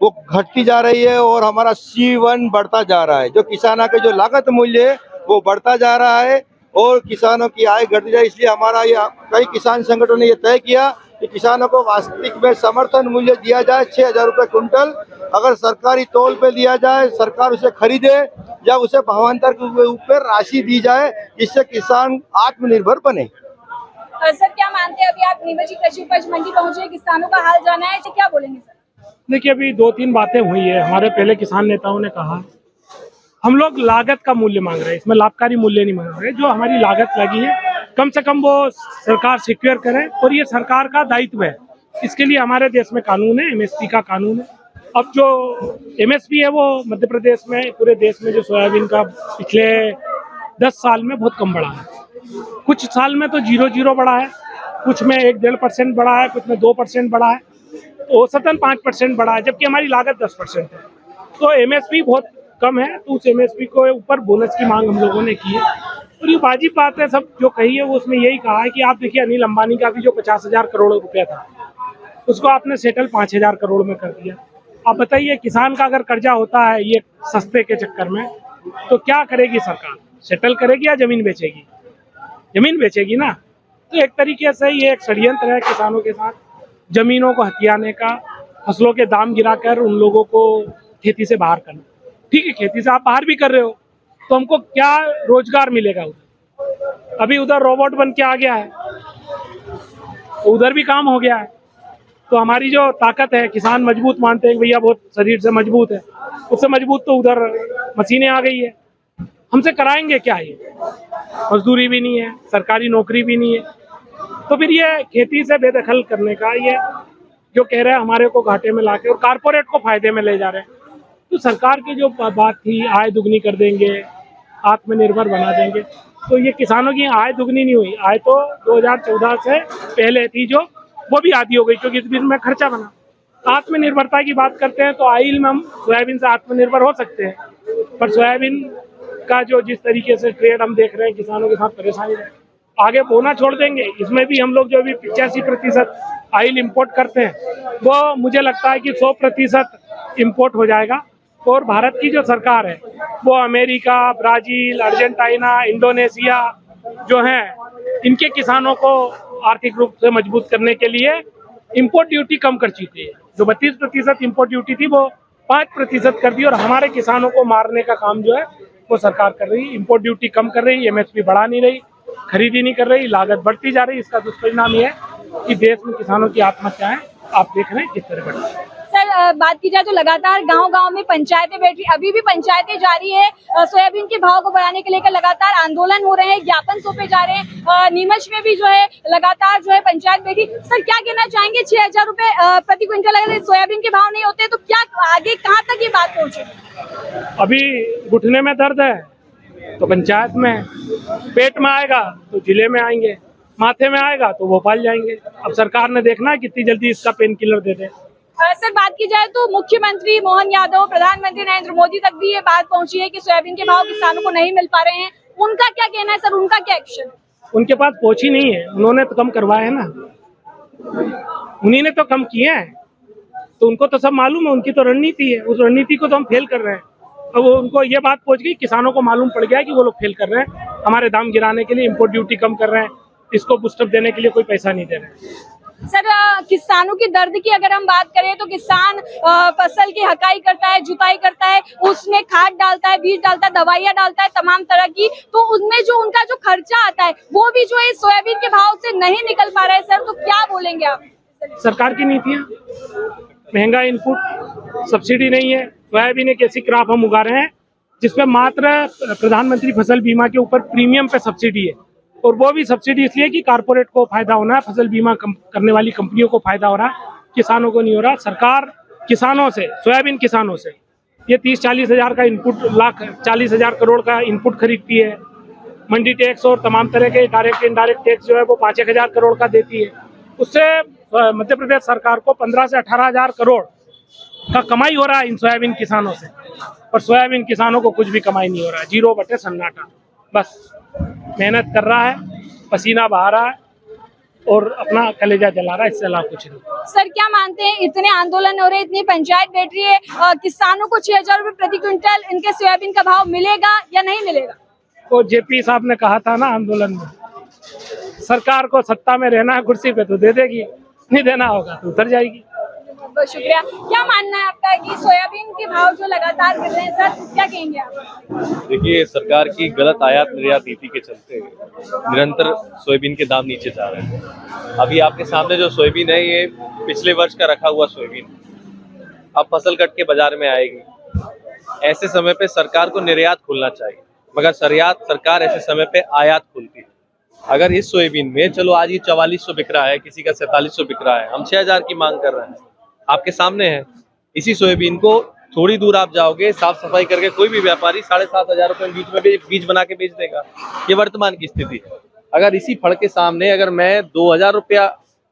Speaker 7: वो घटती जा रही है और हमारा C1 बढ़ता जा रहा है। जो किसानों के जो लागत मूल्य है वो बढ़ता जा रहा है और किसानों की आय घटती जा रही है। इसलिए हमारा ये कई किसान संगठनों ने ये तय किया कि किसानों को वास्तविक में समर्थन मूल्य दिया जाए 6,000 रुपये कुंटल। अगर सरकारी तौल पे दिया जाए, सरकार उसे खरीदे या उसे भावांतर के ऊपर राशि दी जाए, जिससे किसान आत्मनिर्भर बने।
Speaker 1: सर क्या मानते हैं, अभी आप नीमच की कृषि उपज मंडी पहुंचे, किसानों का हाल जाना है, तो क्या बोलेंगे सर?
Speaker 8: देखिए अभी 2-3 बातें हुई है। हमारे पहले किसान नेताओं ने कहा हम लोग लागत का मूल्य मांग रहे हैं, इसमें लाभकारी मूल्य नहीं मांग रहे। जो हमारी लागत लगी है कम से कम वो सरकार सिक्योर करे और ये सरकार का दायित्व है। इसके लिए हमारे देश में कानून है, MSP का कानून है। अब जो MSP है वो मध्य प्रदेश में, पूरे देश में जो सोयाबीन का पिछले 10 साल में बहुत कम बढ़ा है। कुछ साल में तो 0 बढ़ा है, कुछ में 1-1.5% बढ़ा है, कुछ में 2% बढ़ा है, तो औसतन 5% बढ़ा है, जबकि हमारी लागत 10% है। तो MSP बहुत कम है, तो उस MSP को ऊपर बोनस की मांग हम लोगों ने की है। और ये वाजिब बात है, सब जो कही है वो उसमें यही कहा है कि आप देखिए अनिल अंबानी का भी जो 50,000 करोड़ रुपया था उसको आपने सेटल 5,000 करोड़ में कर दिया। आप बताइए किसान का अगर कर्जा होता है ये सस्ते के चक्कर में तो क्या करेगी सरकार? सेटल करेगी या जमीन बेचेगी? जमीन बेचेगी ना। तो एक तरीके से ये एक षड्यंत्र है किसानों के साथ, जमीनों को हथियाने का, फसलों के दाम गिराकर उन लोगों को खेती से बाहर करना। ठीक है, खेती से आप बाहर भी कर रहे हो तो हमको क्या रोजगार मिलेगा उधर? अभी उधर रोबोट बन के आ गया है तो उधर भी काम हो गया है। तो हमारी जो ताकत है, किसान मजबूत मानते हैं कि भैया बहुत शरीर से मजबूत है, उससे मजबूत तो उधर मशीनें आ गई है। हमसे कराएंगे क्या? ये मजदूरी भी नहीं है, सरकारी नौकरी भी नहीं है, तो फिर ये खेती से बेदखल करने का ये जो कह रहे हैं हमारे को घाटे में लाके और कारपोरेट को फायदे में ले जा रहे हैं। तो सरकार की जो बात थी आय दुगनी कर देंगे, आत्मनिर्भर बना देंगे, तो ये किसानों की आय दुगनी नहीं हुई। आय तो 2014 से पहले थी जो, वो भी आधी हो गई क्योंकि इस बीच में खर्चा बना। आत्मनिर्भरता की बात करते हैं तो आइल में हम सोयाबीन से आत्मनिर्भर हो सकते हैं, पर सोयाबीन का जो जिस तरीके से ट्रेड हम देख रहे हैं किसानों के साथ परेशानी है, आगे बोना छोड़ देंगे। इसमें भी हम लोग जो अभी 85% आइल इंपोर्ट करते हैं वो मुझे लगता है कि 100% इंपोर्ट हो जाएगा। और भारत की जो सरकार है वो अमेरिका, ब्राजील, अर्जेंटीना, इंडोनेशिया जो हैं इनके किसानों को आर्थिक रूप से मजबूत करने के लिए इंपोर्ट ड्यूटी कम कर चुकी है। जो 32% इंपोर्ट ड्यूटी थी वो 5% कर दी और हमारे किसानों को मारने का काम जो है वो सरकार कर रही है। इंपोर्ट ड्यूटी कम कर रही, MSP बढ़ा नहीं रही, खरीदी नहीं कर रही, लागत बढ़ती जा रही। इसका दुष्परिणाम ये है कि देश में किसानों की आत्महत्याएं आप देख रहे हैं किस तरह बढ़ रही है।
Speaker 1: सर बात की जाए तो लगातार गांव-गांव में पंचायतें बैठ रही, अभी भी पंचायतें जारी है। सोयाबीन के भाव को बढ़ाने के लेकर लगातार आंदोलन हो रहे हैं, ज्ञापन सौंपे जा रहे हैं। नीमच में भी जो है लगातार जो है पंचायत बैठी। सर क्या कहना चाहेंगे, 6,000 रुपए प्रति क्विंटल अगर सोयाबीन के भाव नहीं होते तो क्या आगे कहाँ तक ये बात पहुँचे?
Speaker 8: अभी घुटने में दर्द है तो पंचायत में, पेट में आएगा तो जिले में आएंगे, माथे में आएगा तो भोपाल जाएंगे। अब सरकार ने देखना है कितनी जल्दी इसका पेन किलर दे दे।
Speaker 1: सर बात की जाए तो मुख्यमंत्री मोहन यादव, प्रधानमंत्री नरेंद्र मोदी तक भी ये बात पहुंची है कि सोयाबीन के भाव किसानों को नहीं मिल पा रहे हैं। उनका क्या कहना है सर, उनका क्या एक्शन?
Speaker 8: उनके पास पहुंची नहीं है, उन्होंने तो कम करवाया है ना, उन्हीं ने तो कम किए हैं, तो उनको तो सब मालूम है, उनकी तो रणनीति है, उस रणनीति को तो हम फेल कर रहे हैं। अब उनको ये बात पहुंच गई, किसानों को मालूम पड़ गया कि वो लोग फेल कर रहे हैं, हमारे दाम गिराने के लिए इंपोर्ट ड्यूटी कम कर रहे हैं, इसको बूस्टअप देने के लिए कोई पैसा नहीं दे रहे।
Speaker 1: सर किसानों की दर्द की अगर हम बात करें तो किसान फसल की हकाई करता है, जुताई करता है, उसमें खाद डालता है, बीज डालता है, दवाइयाँ डालता है तमाम तरह की, तो उनमें जो उनका जो खर्चा आता है वो भी जो है सोयाबीन के भाव से नहीं निकल पा रहा है। सर तो क्या बोलेंगे आप?
Speaker 8: सरकार की नीतियाँ, महंगा इनपुट, सब्सिडी नहीं है। सोयाबीन एक ऐसी क्रॉप हम उगा रहे हैं जिसपे मात्र प्रधानमंत्री फसल बीमा के ऊपर प्रीमियम पे सब्सिडी है, और वो भी सब्सिडी इसलिए कि कारपोरेट को फायदा होना है, फसल बीमा करने वाली कंपनियों को फायदा हो रहा है, किसानों को नहीं हो रहा। सरकार किसानों से, सोयाबीन किसानों से ये 30-40 हज़ार का इनपुट, 1,40,000 करोड़ का इनपुट खरीदती है। मंडी टैक्स और तमाम तरह के डायरेक्ट इनडायरेक्ट टैक्स जो है वो 5-1 हज़ार करोड़ का देती है। उससे मध्य प्रदेश सरकार को 15 से 18 हज़ार करोड़ का कमाई हो रहा है इन सोयाबीन किसानों से, और सोयाबीन किसानों को कुछ भी कमाई नहीं हो रहा है, 0 बटे सन्नाटा। बस मेहनत कर रहा है, पसीना बहा रहा है और अपना कलेजा जला रहा है, इससे अलावा कुछ नहीं।
Speaker 1: सर क्या मानते हैं, इतने आंदोलन हो रहे हैं, इतनी पंचायत बैठ रही है, किसानों को 6,000 रुपए प्रति क्विंटल इनके सोयाबीन का भाव मिलेगा या नहीं मिलेगा?
Speaker 8: तो जेपी साहब ने कहा था ना आंदोलन में, सरकार को सत्ता में रहना है, कुर्सी पे तो दे देगी, नहीं देना होगा तो उतर जाएगी।
Speaker 1: बहुत शुक्रिया। क्या मानना है आपका कि सोयाबीन के भाव जो लगातार गिर रहे हैं, सर क्या कहेंगे आप?
Speaker 9: देखिए, सरकार की गलत आयात निर्यात नीति के चलते निरंतर सोयाबीन के दाम नीचे जा रहे हैं। अभी आपके सामने जो सोयाबीन है ये पिछले वर्ष का रखा हुआ सोयाबीन, अब फसल कट के बाजार में आएगी। ऐसे समय पे सरकार को निर्यात खोलना चाहिए, मगर सरकार ऐसे समय पे आयात खोलती है। अगर इस सोयाबीन में, चलो आज ये 4400 बिक रहा है, किसी का 4700 बिक रहा है, हम 6000 की मांग कर रहे हैं, आपके सामने है। इसी सोयाबीन को थोड़ी दूर आप जाओगे, साफ सफाई करके कोई भी व्यापारी 7,500 रुपए बीज में बीज बना के बेच देगा। ये वर्तमान की स्थिति है। अगर इसी फड़ के सामने अगर मैं 2,000 रुपया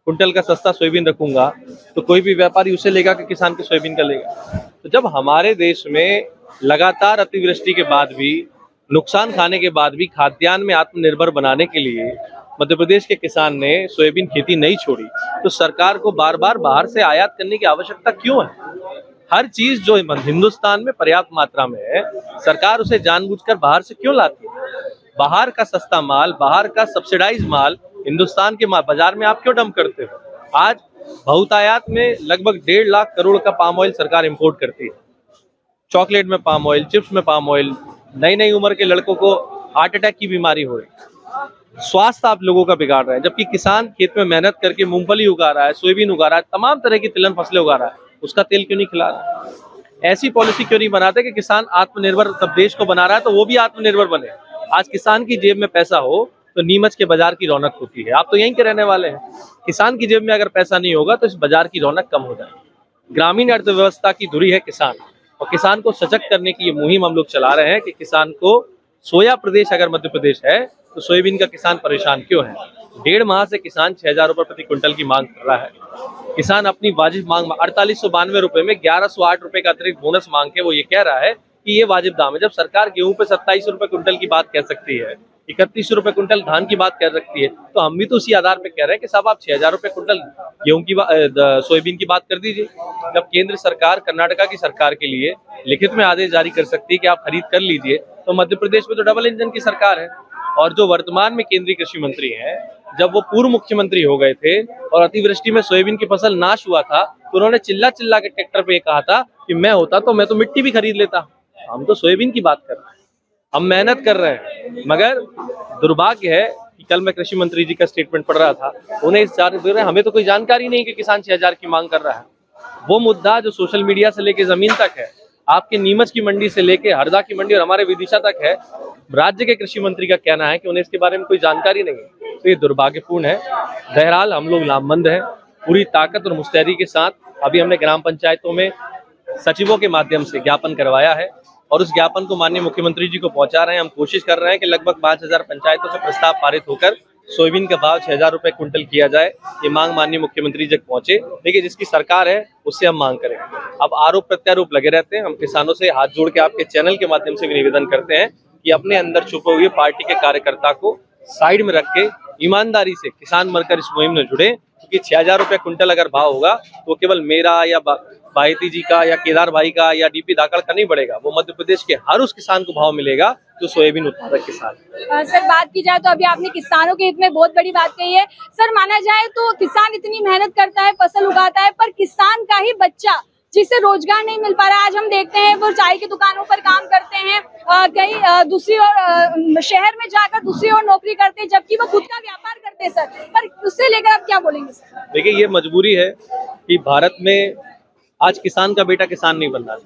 Speaker 9: कुंटल का सस्ता सोयाबीन रखूंगा तो कोई भी व्यापारी उसे लेगा कि किसान के सोयाबीन का लेगा। तो जब हमारे देश में लगातार अतिवृष्टि के बाद भी, नुकसान खाने के बाद भी खाद्यान्न में आत्मनिर्भर बनाने के लिए मध्य प्रदेश के किसान ने सोयाबीन खेती नहीं छोड़ी, तो सरकार को बार बार बाहर से आयात करने की आवश्यकता क्यों है? हर चीज जो हिंदुस्तान में पर्याप्त मात्रा में है, सरकार उसे जानबूझकर बाहर से क्यों लाती है? बाहर का सस्ता माल, बाहर का सब्सिडाइज माल हिंदुस्तान के बाजार में आप क्यों डंप करते हो? आज बहुतायात में लगभग 1.5 लाख करोड़ का पाम ऑयल सरकार इंपोर्ट करती है। चॉकलेट में पाम ऑयल, चिप्स में पाम ऑयल, नई उम्र के लड़कों को हार्ट अटैक की बीमारी हो रही, स्वास्थ्य आप लोगों का बिगाड़ रहा है। जबकि किसान खेत में मेहनत करके मूंगफली उगा रहा है, सोयाबीन उगा रहा है, तमाम तरह की तिलहन फसलें उगा रहा है, उसका तेल क्यों नहीं खिला रहा? ऐसी पॉलिसी क्यों नहीं बनाते कि किसान आत्मनिर्भर, सब देश को बना रहा है तो वो भी आत्मनिर्भर बने। आज किसान की जेब में पैसा हो तो नीमच के बाजार की रौनक होती है। आप तो यहीं के रहने वाले हैं। किसान की जेब में अगर पैसा नहीं होगा तो इस बाजार की रौनक कम हो जाएगी। ग्रामीण अर्थव्यवस्था की धुरी है किसान, और किसान को सजग करने की ये मुहिम हम लोग चला रहे हैं कि किसान को, सोया प्रदेश अगर मध्य प्रदेश है तो सोयाबीन का किसान परेशान क्यों है? 1.5 माह से किसान 6,000 रुपए प्रति क्विंटल की मांग कर रहा है। किसान अपनी वाजिब मांग 4892 रुपए में 1108 रुपए का अतिरिक्त बोनस मांग के वो ये कह रहा है कि ये वाजिब दाम है। जब सरकार गेहूं पे 27 रुपए क्विंटल की बात कह सकती है, 31 रुपए क्विंटल धान की बात कर सकती है, तो हम भी तो उसी आधार पे कह रहे हैं कि साहब आप 6,000 रुपए क्विंटल गेहूं की सोयाबीन की बात कर दीजिए। जब केंद्र सरकार कर्नाटका की सरकार के लिए लिखित में आदेश जारी कर सकती है कि आप खरीद कर लीजिए, तो मध्य प्रदेश में तो डबल इंजन की सरकार है। और जो वर्तमान में केंद्रीय कृषि मंत्री हैं, जब वो पूर्व मुख्यमंत्री हो गए थे और अतिवृष्टि में सोयाबीन की फसल नाश हुआ था, तो उन्होंने चिल्ला के ट्रैक्टर पे कहा था कि मैं होता तो मैं तो मिट्टी भी खरीद लेता। हम तो सोयाबीन की बात कर रहे हैं, हम मेहनत कर रहे हैं। मगर दुर्भाग्य है कि कल मैं कृषि मंत्री जी का स्टेटमेंट पढ़ रहा था, उन्हें इस हमें तो कोई जानकारी नहीं कि किसान 6,000 की मांग कर रहा है। वो मुद्दा जो सोशल मीडिया से लेके जमीन तक है, आपके नीमच की मंडी से लेके हरदा की मंडी और हमारे विदिशा तक है, राज्य के कृषि मंत्री का कहना है कि उन्हें इसके बारे में कोई जानकारी नहीं है। तो ये दुर्भाग्यपूर्ण है। बहरहाल हम लोग लामबंद हैं पूरी ताकत और मुस्तैदी के साथ। अभी हमने ग्राम पंचायतों में सचिवों के माध्यम से ज्ञापन करवाया है और उस ज्ञापन को माननीय मुख्यमंत्री जी को पहुंचा रहे हैं। हम कोशिश कर रहे हैं कि लगभग 5,000 पंचायतों से प्रस्ताव पारित होकर सोयाबीन का भाव 6,000 रुपए क्विंटल किया जाए, ये मांग माननीय मुख्यमंत्री जी तक पहुंचे। देखिए, जिसकी सरकार है उससे हम मांग करें। अब आरोप प्रत्यारोप लगे रहते हैं। हम किसानों से हाथ जोड़ के आपके चैनल के माध्यम से भी निवेदन करते हैं कि अपने अंदर छुपे हुए पार्टी के कार्यकर्ता को साइड में रख के ईमानदारी से किसान मरकर इस मुहिम में जुड़े, क्योंकि 6,000 रुपए क्विंटल अगर भाव होगा तो केवल मेरा या बायती जी का या केदार भाई का या डीपी धाकड़ का नहीं बढ़ेगा, वो मध्य प्रदेश के हर उस किसान को भाव मिलेगा जो सोयाबीन उत्पादक किसान है।
Speaker 1: सर, बात की जाए तो अभी आपने किसानों के हित में बहुत बड़ी बात कही है। सर, माना जाए तो किसान इतनी मेहनत करता है, फसल उगाता है, पर किसान का ही बच्चा जिससे रोजगार नहीं मिल पा रहा। आज हम देखते हैं वो चाय की दुकानों पर काम करते हैं, कहीं दूसरी ओर शहर में जाकर दूसरी ओर नौकरी करते हैं, जबकि वो खुद का व्यापार करते हैं। सर, पर उससे लेकर आप क्या बोलेंगे? सर,
Speaker 9: देखिए, ये मजबूरी है कि भारत में आज किसान का बेटा किसान नहीं बन रहा।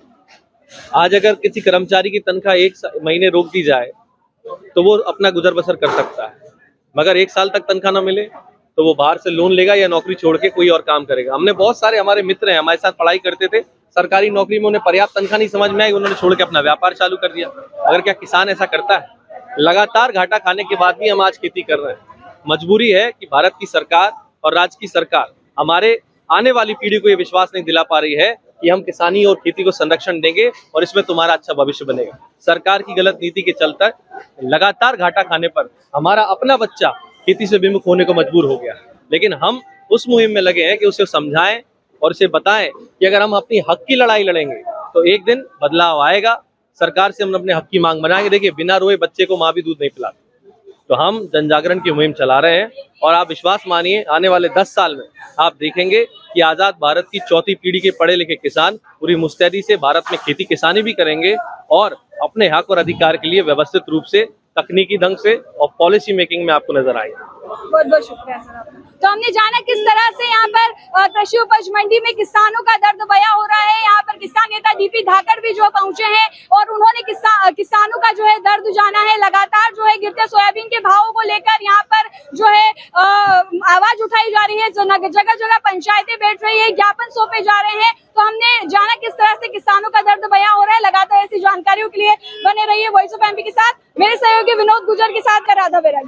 Speaker 9: आज अगर किसी कर्मचारी की तनख्वाह 1 महीने रोक दी जाए तो वो अपना गुजर बसर कर सकता है, मगर 1 साल तक तनख्वाह न मिले तो वो बाहर से लोन लेगा या नौकरी छोड़ के कोई और काम करेगा। हमने बहुत सारे हमारे मित्र हैं, हमारे साथ पढ़ाई करते थे, सरकारी नौकरी में उन्हें पर्याप्त तनख्वाह नहीं समझ में आई, उन्होंने छोड़ के अपना व्यापार चालू कर दिया। अगर क्या किसान ऐसा करता है? लगातार घाटा खाने के बाद भी हम आज खेती कर रहे हैं। मजबूरी है कि भारत की सरकार और राज्य की सरकार हमारे आने वाली पीढ़ी को ये विश्वास नहीं दिला पा रही है कि हम किसानी और खेती को संरक्षण देंगे और इसमें तुम्हारा अच्छा भविष्य बनेगा। सरकार की गलत नीति के चलते लगातार घाटा खाने पर हमारा अपना बच्चा खेती से विमुख होने को मजबूर हो गया। लेकिन हम उस मुहिम में लगे हैं कि उसे समझाएं और उसे बताएं कि अगर हम अपनी हक की लड़ाई लड़ेंगे तो एक दिन बदलाव आएगा। सरकार से हम अपने हक की मांग बनाएंगे। देखिए, बिना रोए बच्चे को माँ भी दूध नहीं पिलाती। तो हम जन जागरण की मुहिम चला रहे हैं और आप विश्वास मानिए, आने वाले 10 साल में आप देखेंगे कि आजाद भारत की चौथी पीढ़ी के पढ़े लिखे किसान पूरी मुस्तैदी से भारत में खेती किसानी भी करेंगे और अपने हक और अधिकार के लिए व्यवस्थित रूप से तकनीकी ढंग से और पॉलिसी मेकिंग में आपको नजर आएगा।
Speaker 1: बहुत बहुत शुक्रिया सर आपका। तो हमने जाना किस तरह से यहाँ पर कृषि उपज मंडी में किसानों का दर्द बयां हो रहा है। यहाँ पर किसान नेता डीपी धाकड़ भी जो पहुंचे हैं और उन्होंने किसानों का जो है दर्द जाना है। लगातार जो है गिरते सोयाबीन के भावों को लेकर यहाँ पर जो है आवाज उठाई जा रही है, जगह जगह पंचायतें बैठ रही है, ज्ञापन सौंपे जा रहे हैं। तो हमने जाना किस तरह से किसानों का दर्द बयां हो रहा है। लगातार ऐसी जानकारियों के लिए बने रहिए वॉइस ऑफ एमपी के साथ। मेरे सहयोगी विनोद गुजर के साथ राधा बेरा।